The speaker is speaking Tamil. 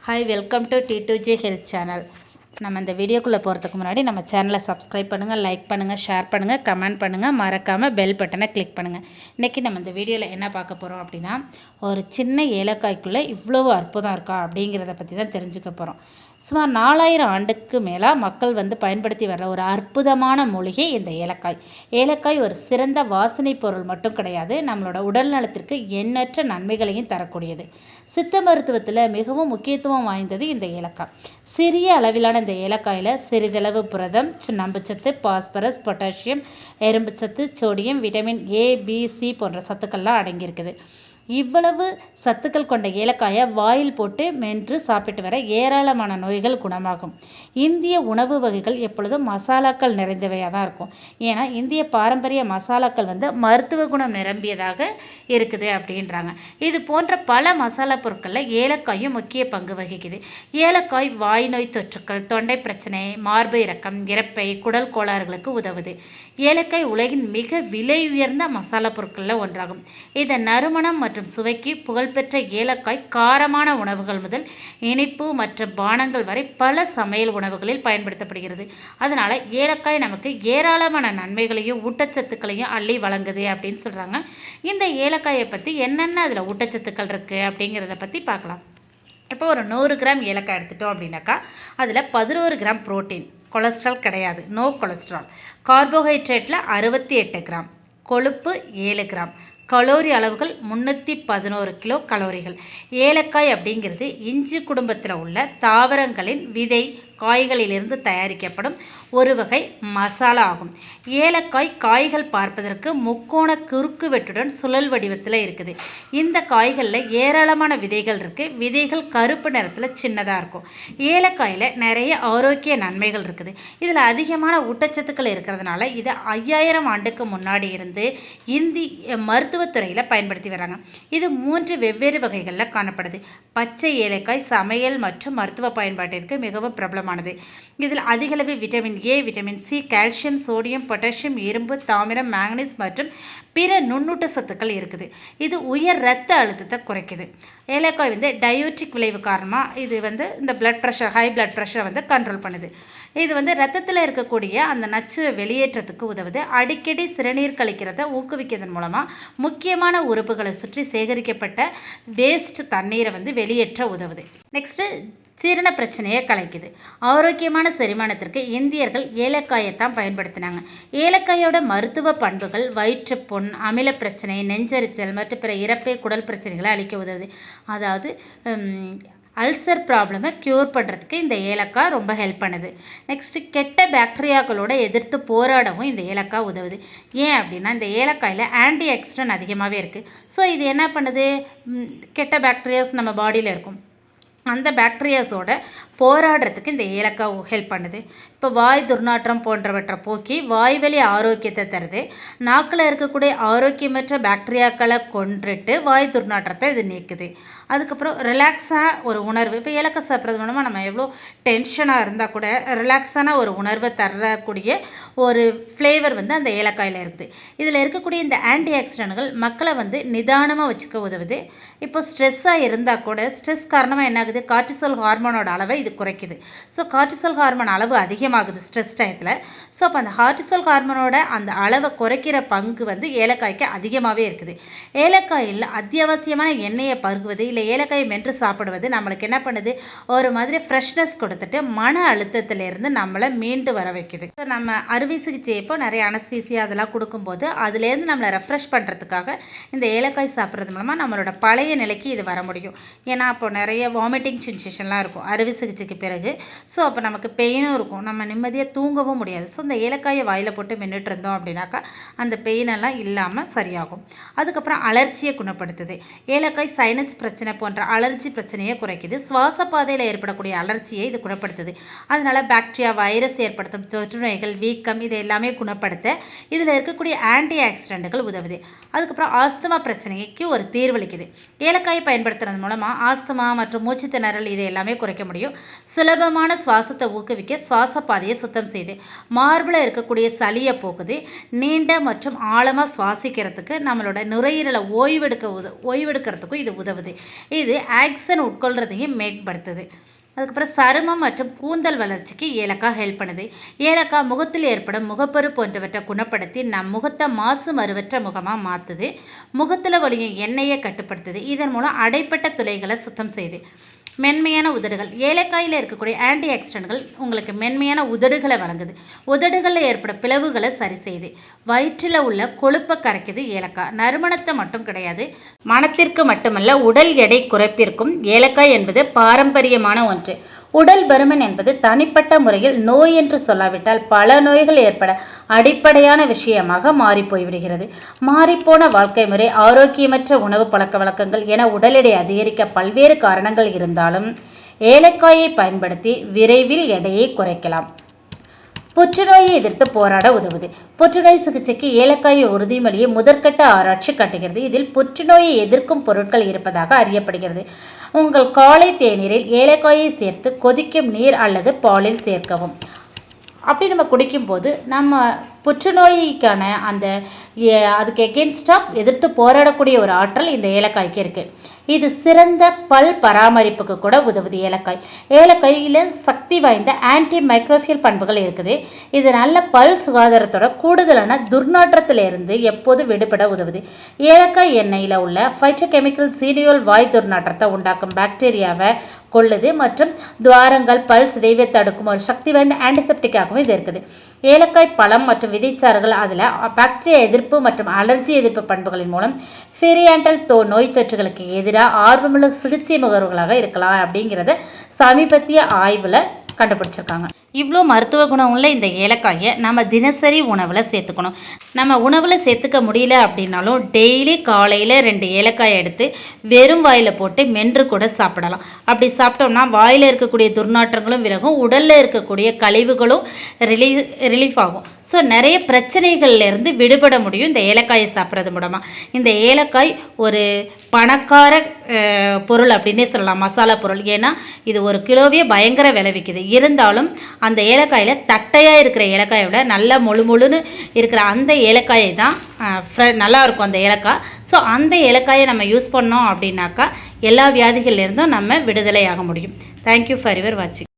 Hi, welcome to T2J health channel. நம்ம இந்த வீடியோக்குள்ளே போகிறதுக்கு முன்னாடி நம்ம சேனலை சப்ஸ்கிரைப் பண்ணுங்கள், லைக் பண்ணுங்கள், ஷேர் பண்ணுங்கள், கமெண்ட் பண்ணுங்கள், மறக்காமல் பெல் பட்டனை கிளிக் பண்ணுங்கள். இன்றைக்கி நம்ம இந்த வீடியோவில் என்ன பார்க்க போகிறோம் அப்படின்னா, ஒரு சின்ன ஏலக்காய்க்குள்ளே இவ்வளவு அற்புதம் இருக்கா அப்படிங்கிறத பற்றி தான் தெரிஞ்சுக்க போகிறோம். சுமார் 4000 ஆண்டுக்கு மேலாக மக்கள் பயன்படுத்தி வர்ற ஒரு அற்புதமான மூலிகை இந்த ஏலக்காய். ஏலக்காய் ஒரு சிறந்த வாசனை பொருள் மட்டும் கிடையாது, நம்மளோட உடல் நலத்திற்கு எண்ணற்ற நன்மைகளையும் தரக்கூடியது. சித்த மருத்துவத்தில் மிகவும் முக்கியத்துவம் வாய்ந்தது இந்த ஏலக்காய். சிறிய அளவிலான இந்த ஏலக்காயில் சிறிதளவு புரதம், சுண்ணாம்புச்சத்து, பாஸ்பரஸ், பொட்டாசியம், எறும்புச்சத்து, sodium, vitamin A, B, C போன்ற சத்துக்கள்லாம் அடங்கியிருக்குது. இவ்வளவு சத்துக்கள் கொண்ட ஏலக்காயை வாயில் போட்டு மென்று சாப்பிட்டு வர ஏராளமான நோய்கள் குணமாகும். இந்திய உணவு வகைகள் எப்பொழுதும் மசாலாக்கள் நிறைந்தவையாக தான் இருக்கும். ஏன்னா இந்திய பாரம்பரிய மசாலாக்கள் மருத்துவ குணம் நிரம்பியதாக இருக்குது அப்படின்றாங்க. இது போன்ற பல மசாலா பொருட்களில் ஏலக்காயும் முக்கிய பங்கு வகிக்குது. ஏலக்காய் வாய் நோய் தொற்றுக்கள், தொண்டை பிரச்சனை, மார்பு இறக்கம், இரைப்பை, குடல் கோளாறுகளுக்கு உதவுது. ஏலக்காய் உலகின் மிக விலை உயர்ந்த மசாலா பொருட்களில் ஒன்றாகும். இதன் நறுமணம் மற்றும் சுவைக்கு புகழ்பெற்ற ஏலக்காய் காரமான உணவுகள் முதல் இனிப்பு மற்றும் பானங்கள் வரை பல சமையல் உணவுகளில் பயன்படுத்தப்படுகிறது. அதனால் ஏலக்காய் நமக்கு ஏராளமான நன்மைகளையும் ஊட்டச்சத்துக்களையும் அள்ளி வழங்குது அப்படின்னு சொல்கிறாங்க. இந்த ஏலக்காயை பற்றி என்னென்ன அதில் ஊட்டச்சத்துக்கள் இருக்குது அப்படிங்கிறத பற்றி பார்க்கலாம். இப்போ ஒரு 100 கிராம் ஏலக்காய் எடுத்துட்டோம் அப்படின்னாக்கா அதில் 11 கிராம் புரோட்டீன், கொலஸ்ட்ரால் கிடையாது, நோ கொலஸ்ட்ரால். கார்போஹைட்ரேட்டில் 68 கிராம், கொழுப்பு 7 கிராம், கலோரி அளவுகள் 311 கிலோ கலோரிகள். ஏலக்காய் அப்படிங்கிறது இஞ்சி குடும்பத்தில் உள்ள தாவரங்களின் விதை, காய்களிலிருந்து தயாரிக்கப்படும் ஒரு வகை மசாலா ஆகும். ஏலக்காய் காய்கள் பார்ப்பதற்கு முக்கோண குறுக்கு வெட்டுடன் சுழல் வடிவத்தில் இருக்குது. இந்த காய்களில் ஏராளமான விதைகள் இருக்குது. விதைகள் கருப்பு நிறத்தில் சின்னதாக இருக்கும். ஏலக்காயில் நிறைய ஆரோக்கிய நன்மைகள் இருக்குது. இதில் அதிகமான ஊட்டச்சத்துக்கள் இருக்கிறதுனால இதை 5000 ஆண்டுக்கு முன்னாடி இருந்து இந்திய மருத்துவத்துறையில் பயன்படுத்தி வராங்க. இது 3 வெவ்வேறு வகைகளில் காணப்படுது. பச்சை ஏலக்காய் சமையல் மற்றும் மருத்துவ பயன்பாட்டிற்கு மிகவும் பிரபலமானது. இதில் அதிகளவு vitamin A, vitamin C, calcium, sodium, potassium, இரும்பு, தாமிரம், மேங்கனீஸ் மற்றும் பிற நுண்ணூட்ட சத்துக்கள் இருக்குது. இது உயர் இரத்த அழுத்தத்தை குறைக்குது. ஏலக்காய் டயோட்டிக் விளைவு காரணமாக இது இந்த பிளட் ப்ரெஷர், ஹை பிளட் ப்ரெஷரை கண்ட்ரோல் பண்ணுது. இது இரத்தத்தில் இருக்கக்கூடிய அந்த நச்சுவை வெளியேற்றத்துக்கு உதவுது. அடிக்கடி சிறுநீர் கழிக்கிறத ஊக்குவிக்கிறதன் மூலமாக முக்கியமான உறுப்புகளை சுற்றி சேகரிக்கப்பட்ட வேஸ்ட் தண்ணீரை வெளியேற்ற உதவுது. நெக்ஸ்ட்டு சீரண பிரச்சனையை கலைக்குது. ஆரோக்கியமான செரிமானத்திற்கு இந்தியர்கள் ஏலக்காயைத்தான் பயன்படுத்தினாங்க. ஏலக்காயோட மருத்துவ பண்புகள் வயிற்றுப்புண், அமில பிரச்சனை, நெஞ்சரிச்சல் மற்றும் பிற இரைப்பை, குடல் பிரச்சனைகளை அளிக்க உதவுது. அதாவது அல்சர் ப்ராப்ளமை க்யூர் பண்ணுறதுக்கு இந்த ஏலக்காய் ரொம்ப ஹெல்ப் பண்ணுது. நெக்ஸ்ட்டு கெட்ட பாக்டீரியாக்களோட எதிர்த்து போராடவும் இந்த ஏலக்காய் உதவுது. ஏன் அப்படின்னா இந்த ஏலக்காயில் ஆன்டி ஆக்சிடென்ட் அதிகமாகவே இருக்குது. ஸோ இது என்ன பண்ணுது, கெட்ட பாக்டீரியாஸ் நம்ம பாடியில் இருக்கும், அந்த பாக்டீரியாஸோட போராடுறதுக்கு இந்த ஏலக்காய் ஹெல்ப் பண்ணுது. இப்போ வாய் துர்நாற்றம் போன்றவற்றை போக்கி வாய்வழி ஆரோக்கியத்தை தருது. நாக்கில் இருக்கக்கூடிய ஆரோக்கியமற்ற பாக்டீரியாக்களை கொன்றுட்டு வாய் துர்நாற்றத்தை இது நீக்குது. அதுக்கப்புறம் ரிலாக்ஸாக ஒரு உணர்வு. இப்போ ஏலக்காய் சாப்பிட்றது மூலமாக நம்ம எவ்வளோ டென்ஷனாக இருந்தால் கூட ரிலாக்ஸான ஒரு உணர்வை தரக்கூடிய ஒரு ஃப்ளேவர் அந்த ஏலக்காயில் இருக்குது. இதில் இருக்கக்கூடிய இந்த ஆன்டி ஆக்சிடென்ட்கள் மக்களை நிதானமாக வச்சுக்க உதவுது. இப்போ ஸ்ட்ரெஸ்ஸாக இருந்தால் கூட ஸ்ட்ரெஸ் காரணமாக என்ன ஆகுது, கார்டிசோல் ஹார்மோனோட அளவை இது குறைக்குது. ஸோ கார்டிசோல் ஹார்மோன் அளவு அதிகமாகுது ஸ்ட்ரெஸ் டயத்தில். ஸோ அப்போ அந்த கார்டிசோல் ஹார்மோனோட அந்த அளவை குறைக்கிற பங்கு ஏலக்காய்க்கு அதிகமாகவே இருக்குது. ஏலக்காயில் அத்தியாவசியமான எண்ணெயை பருகுவது இல்லை ஏலக்காயை மென்று சாப்பிடுவது நம்மளுக்கு என்ன பண்ணுது, ஒரு மாதிரி ஃப்ரெஷ்னஸ் கொடுத்துட்டு மன அழுத்தத்திலேருந்து நம்மளை மீண்டு வர வைக்குது. ஸோ நம்ம அறுவை சிகிச்சை இப்போ நிறைய அனஸ்தீசியா அதெல்லாம் கொடுக்கும்போது அதுலேருந்து நம்மளை ரெஃப்ரெஷ் பண்ணுறதுக்காக இந்த ஏலக்காய் சாப்பிட்றது மூலமாக நம்மளோட பழைய நிலைக்கு இது வர முடியும். ஏன்னா அப்போ நிறைய வாமிட்டிங் சென்சேஷன்லாம் இருக்கும் அறுவை சிகிச்சைக்கு பிறகு. ஸோ அப்போ நமக்கு பெயினும் இருக்கும், நம்ம நிம்மதியாக தூங்கவும் முடியாது. ஸோ இந்த ஏலக்காயை வாயில் போட்டு மின்னுட்டு இருந்தோம் அப்படின்னாக்கா அந்த பெயினெல்லாம் இல்லாமல் சரியாகும். அதுக்கப்புறம் அலர்ச்சியை குணப்படுத்துது. ஏலக்காய் சைனஸ் பிரச்சனை போன்ற அலர்ஜி பிரச்சனையை குறைக்குது. சுவாச பாதையில் ஏற்படக்கூடிய அலர்ச்சியை இது குணப்படுத்துது. அதனால் பாக்டீரியா, வைரஸ் ஏற்படுத்தும் தொற்று நோய்கள், வீக்கம் இது எல்லாமே குணப்படுத்த இதில் இருக்கக்கூடிய ஆன்டி ஆக்சிடென்ட்கள் உதவுது. அதுக்கப்புறம் ஆஸ்துமா பிரச்சனைக்கு ஒரு தீர்வளிக்குது. ஏலக்காயை பயன்படுத்துறது மூலமாக ஆஸ்துமா மற்றும் மூச்சு திணறல் இது எல்லாமே குறைக்க முடியும். சுலபமான சுவாசத்தை ஊக்குவிக்க சுவாச பாதையை சுத்தம் செய்யுது. மார்பில் இருக்கக்கூடிய சளியை போக்குது. நீண்ட மற்றும் ஆழமாக சுவாசிக்கிறதுக்கு நம்மளோட நுரையீரலை ஓய்வெடுக்கிறதுக்கும் இது உதவுது. இது ஆக்சிஜன் உட்கொள்றதையும் மேம்படுத்துது. அதுக்கப்புறம் சருமம் மற்றும் கூந்தல் வளர்ச்சிக்கு ஏலக்காய் ஹெல்ப் பண்ணுது. ஏலக்காய் முகத்தில் ஏற்படும் முகப்பரு போன்றவற்றை குணப்படுத்தி நம் முகத்தை மாசு மறுவற்ற முகமாக மாற்றுது. முகத்தில் வலியும் எண்ணெயை கட்டுப்படுத்துது. இதன் மூலம் அடைப்பட்ட துளைகளை சுத்தம் செய்யுது. மென்மையான உதடுகள். ஏலக்காயில் இருக்கக்கூடிய ஆன்டி ஆக்சிடென்ட்கள் உங்களுக்கு மென்மையான உதடுகளை வழங்குது. உதடுகளில் ஏற்படும் பிளவுகளை சரி செய்யுது. வயிற்றில் உள்ள கொழுப்பை கரைக்குது ஏலக்காய். நறுமணத்தை மட்டும் கிடையாது, மனத்திற்கு மட்டுமல்ல உடல் எடை குறைப்பிற்கும் ஏலக்காய் என்பது பாரம்பரியமான ஒன்று. உடல் பருமன் என்பது தனிப்பட்ட முறையில் நோய் என்று சொல்லாவிட்டால் பல நோய்கள் ஏற்பட அடிப்படையான விஷயமாக மாறி போய்விடுகிறது. மாறிப்போன வாழ்க்கை முறை, ஆரோக்கியமற்ற உணவு பழக்க வழக்கங்கள் என உடல் எடை அதிகரிக்க பல்வேறு காரணங்கள் இருந்தாலும் ஏலக்காயை பயன்படுத்தி விரைவில் எடையை குறைக்கலாம். புற்றுநோயை எதிர்த்து போராட உதவுது. புற்றுநோய் சிகிச்சைக்கு ஏலக்காயின் உறுதிமொழியை முதற்கட்ட ஆராய்ச்சி காட்டுகிறது. இதில் புற்றுநோயை எதிர்க்கும் பொருட்கள் இருப்பதாக அறியப்படுகிறது. உங்கள் காலை தேநீரில் ஏலக்காயை சேர்த்து கொதிக்கும் நீர் அல்லது பாலில் சேர்க்கவும். அப்படி நம்ம குடிக்கும்போது நம்ம புற்றுநோய்க்கான அதுக்கு எகென்ஸ்டாக எதிர்த்து போராடக்கூடிய ஒரு ஆற்றல் இந்த ஏலக்காய்க்கு இருக்குது. இது சிறந்த பல் பராமரிப்புக்கு கூட உதவுது. ஏலக்காயில் சக்தி வாய்ந்த ஆன்டி மைக்ரோபியல் பண்புகள் இருக்குது. இது நல்ல பல் சுகாதாரத்தோட கூடுதலான துர்நாற்றத்திலிருந்து எப்போது விடுபட உதவுது. ஏலக்காய் எண்ணெயில் உள்ள ஃபைட்டோகெமிக்கல் சீனியோல் வாய் துர்நாற்றத்தை உண்டாக்கும் பாக்டீரியாவை கொள்ளுது மற்றும் துவாரங்கள் பல் சிதைவை தடுக்கும் ஒரு சக்தி வாய்ந்த ஆன்டிசெப்டிக்காகவும் இது இருக்குது. ஏலக்காய் பழம் மற்றும் விதைச்சாறுகள் அதில் பாக்டீரியா எதிர்ப்பு மற்றும் அலர்ஜி எதிர்ப்பு பண்புகளின் மூலம் பெரியாண்டல் நோய் தொற்றுகளுக்கு எதிராக ஆர்வமுள்ள சிகிச்சை முகர்வுகளாக இருக்கலாம் அப்படிங்கிறத சமீபத்திய ஆய்வில் கண்டுபிடிச்சிருக்காங்க. இவ்வளோ மருத்துவ குணம் உள்ள இந்த ஏலக்காயை நம்ம தினசரி உணவில் சேர்த்துக்கணும். நம்ம உணவில் சேர்த்துக்க முடியல அப்படின்னாலும் டெய்லி காலையில் 2 ஏலக்காயை எடுத்து வெறும் வாயில் போட்டு மென்று கூட சாப்பிடலாம். அப்படி சாப்பிட்டோம்னா வாயில் இருக்கக்கூடிய துர்நாற்றங்களும் விலகும், உடலில் இருக்கக்கூடிய கழிவுகளும் ரிலீஃப் ஆகும். ஸோ நிறைய பிரச்சனைகள்லேருந்து விடுபட முடியும் இந்த ஏலக்காயை சாப்பிட்றது மூலமாக. இந்த ஏலக்காய் ஒரு பணக்கார பொருள் அப்படின்னே சொல்லலாம், மசாலா பொருள். ஏன்னா இது 1 கிலோவே பயங்கர விளைவிக்குது. இருந்தாலும் அந்த ஏலக்காயில் தட்டையாக இருக்கிற ஏலக்காயை விட நல்லா முழுன்னு இருக்கிற அந்த ஏலக்காயை தான் நல்லா இருக்கும் அந்த ஏலக்காய். ஸோ அந்த ஏலக்காயை நம்ம யூஸ் பண்ணோம் அப்படின்னாக்கா எல்லா வியாதிகள்லேருந்தும் நம்ம விடுதலை ஆக முடியும். தேங்க்யூ ஃபார் யுவர் வாட்சிங்.